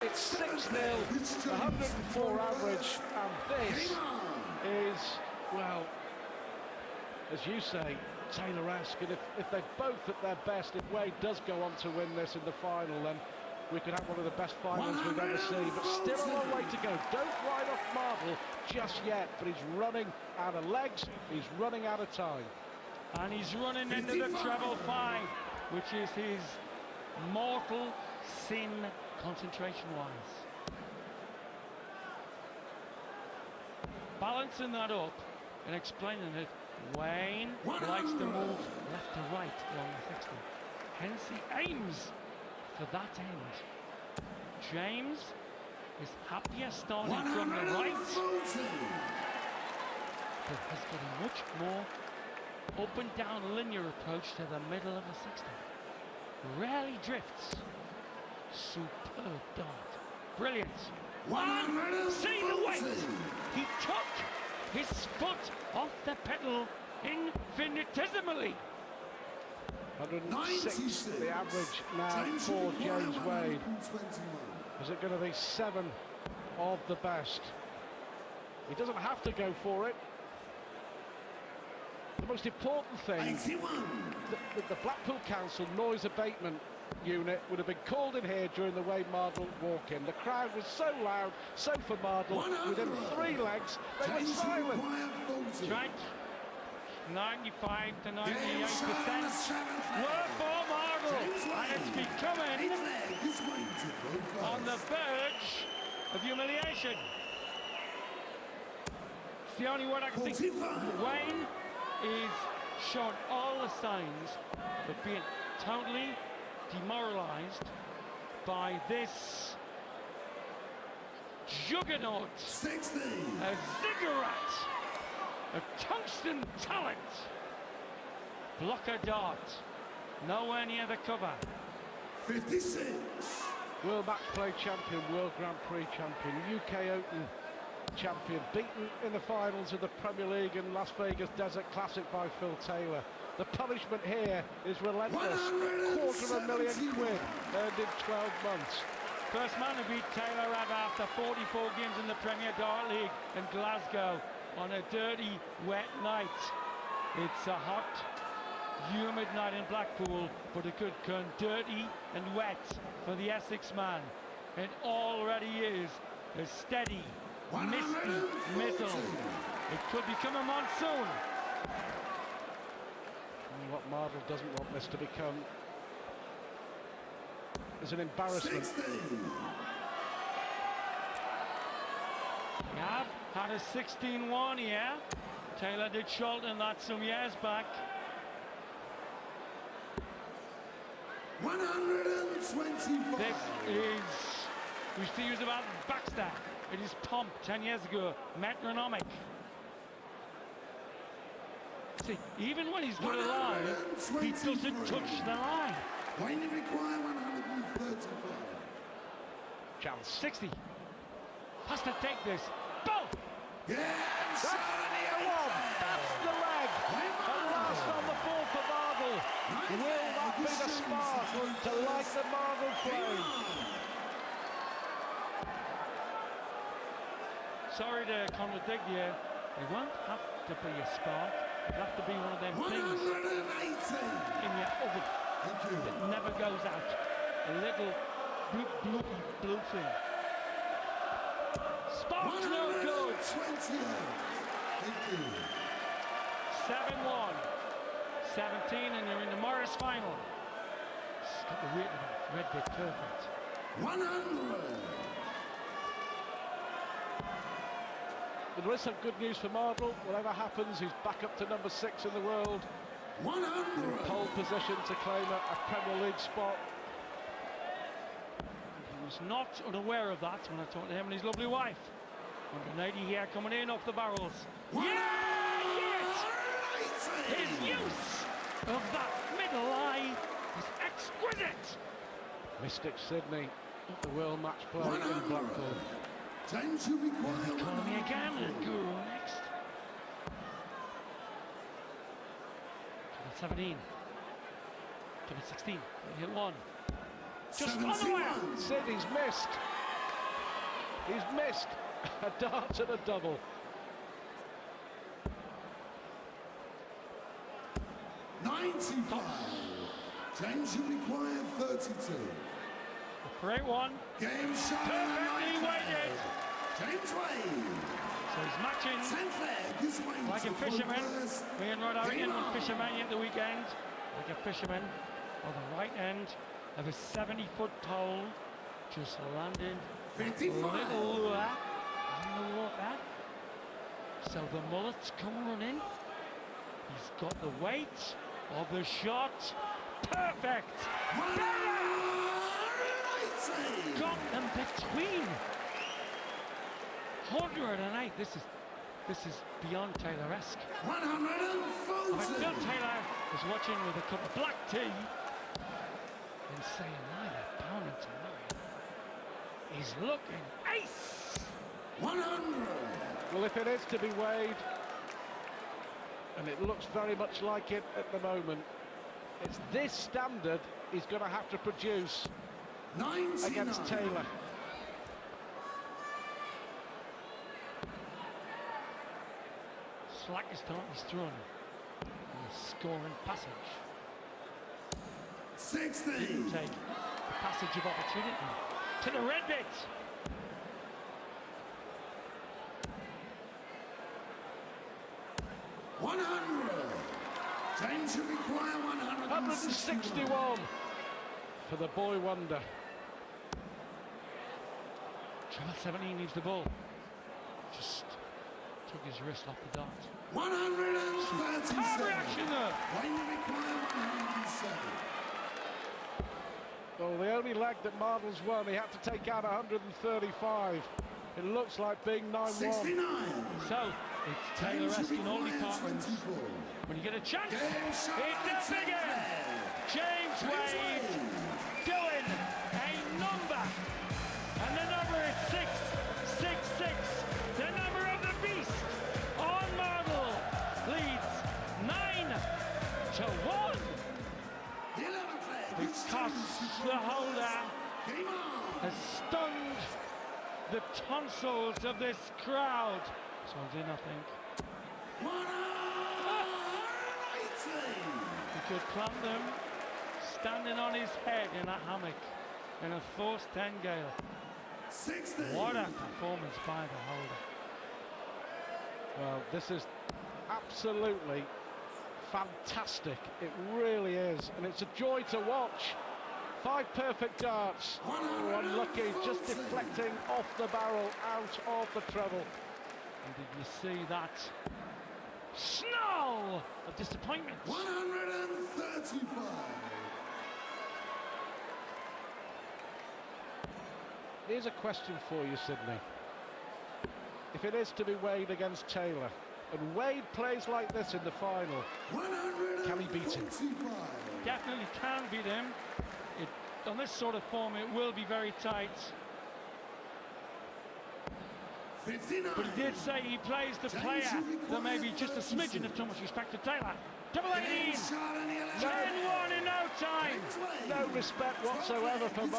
It's 6-0, 104 average, and this is, well, as you say, Taylor-esque. And if they're both at their best, if Wade does go on to win this in the final, then we could have one of the best finals we've ever seen. But still a long way to go. Don't write off Mardle just yet, but he's running out of legs, he's running out of time. And he's running into the treble 5, which is his mortal sin concentration-wise. Balancing that up and explaining it, Wayne likes to move left to right along the 60. Hence he aims for that end. James is happier starting from the right, but has got a much more up and down linear approach to the middle of the 60. Rarely drifts. Superb dart. Brilliant. See the weight. He took his foot off the pedal infinitesimally. 106 the average now for James Wade. Is it going to be 7 of the best? He doesn't have to go for it. The most important thing, the Blackpool Council noise abatement unit would have been called in here during the Wade Mardle walk-in. The crowd was so loud, so for Mardle, within 3 legs, they were silent. Right, 95 to 98% were for Mardle, and it's becoming on the verge of humiliation. It's the only word I can think. Wayne is showing all the signs of being totally demoralised by this juggernaut, a ziggurat of tungsten talent. Blocker dart, nowhere near the cover. 56. World Matchplay champion, World Grand Prix champion, UK Open champion, beaten in the finals of the Premier League and Las Vegas Desert Classic by Phil Taylor. The punishment here is relentless. £250,000 earned in 12 months. First man to beat Taylor after 44 games in the Premier Dart League in Glasgow on a dirty, wet night. It's a hot, humid night in Blackpool, but it could turn dirty and wet for the Essex man. It already is a steady, misty missile. It could become a monsoon. And what Mardle doesn't want this to become is an embarrassment. 60. We have had a 16-1 here. Taylor did Sholton that some years back. 125. This is, we used to use about Baxter. It is Pomp 10 years ago, metronomic. See, even when he's good alive, he doesn't touch the line. Wayne require 135. Chance. 60. Has to take this. Boom! Yes! That's the one. That's the leg. And last on the ball for Mardle. Will that be the spark to light the Mardle flame? Sorry to contradict you. It won't have to be a spark. It'll have to be one of them things 180. in your oven that never goes out. A little bloop, bloopy, bloop thing. Spark's no good. 128. Thank you. 7-1. 17 and you're in the Morris final. It's got the weight of that red bit perfect. 100. But there is some good news for Mardle. Whatever happens, he's back up to number 6 in the world. 100. In pole position to claim a Premier League spot. He was not unaware of that when I talked to him and his lovely wife. 180 here coming in off the barrels. Yeah, yes! His use of that middle eye is exquisite. Mystic Sydney at the World Matchplay in Blackpool. Time to require Call me again, little guru next. 17. 16. Hit 1. Just on the way. Sydney's missed. He's missed a dart and a double. 95. James, you require 32. The 3-1. Game shot. Perfectly weighted. James Wade. So he's matching 10th leg is Wade. like a fisherman. Me and Rod Harrington went fisherman at the weekend. Like a fisherman on the right end of a 70-foot pole, just landing 55. a little lure on the water. So the mullet's come running. He's got the weight of the shot. Perfect. Got them between. 108. This is beyond Taylor-esque. 140. Phil Taylor was watching with a cup of black tea and saying, my opponent tonight is looking ace. 100. Well, if it is to be weighed, and it looks very much like it at the moment, it's this standard he's going to have to produce 99. against Taylor. Slackest time he's thrown in the scoring passage. 60. Didn't take the passage of opportunity to the red bit. James, you require 161 for the boy wonder. Treble 17 needs the ball. Just took his wrist off the dart. 137. Hard reaction there. When you require 107. Well, the only leg that Mardle's won, he had to take out 135. It looks like being 9-1. 69. So, it's Taylor-esque in all departments. When you get a chance, it's the bigger. James Wade doing a number. And the number is 666. The number of the beast on Mardle leads 9-1. Because the holder has stunned the tonsils of this crowd. This one's in, I think. 180. He could clamp them standing on his head in a hammock in a force 10 gale. 60. What a performance by the holder. Well, this is absolutely fantastic. It really is. And it's a joy to watch. 5 perfect darts. Oh, unlucky, just deflecting off the barrel, out of the treble. And did you see that snarl of disappointment? 135. Here's a question for you, Sydney. If it is to be Wade against Taylor, and Wade plays like this in the final, can he beat him? Definitely can beat him. On this sort of form, it will be very tight. 59. But he did say he plays the player that may be just a smidgen of too much respect to Taylor. Double 18, 10-1 in no time. No respect whatsoever for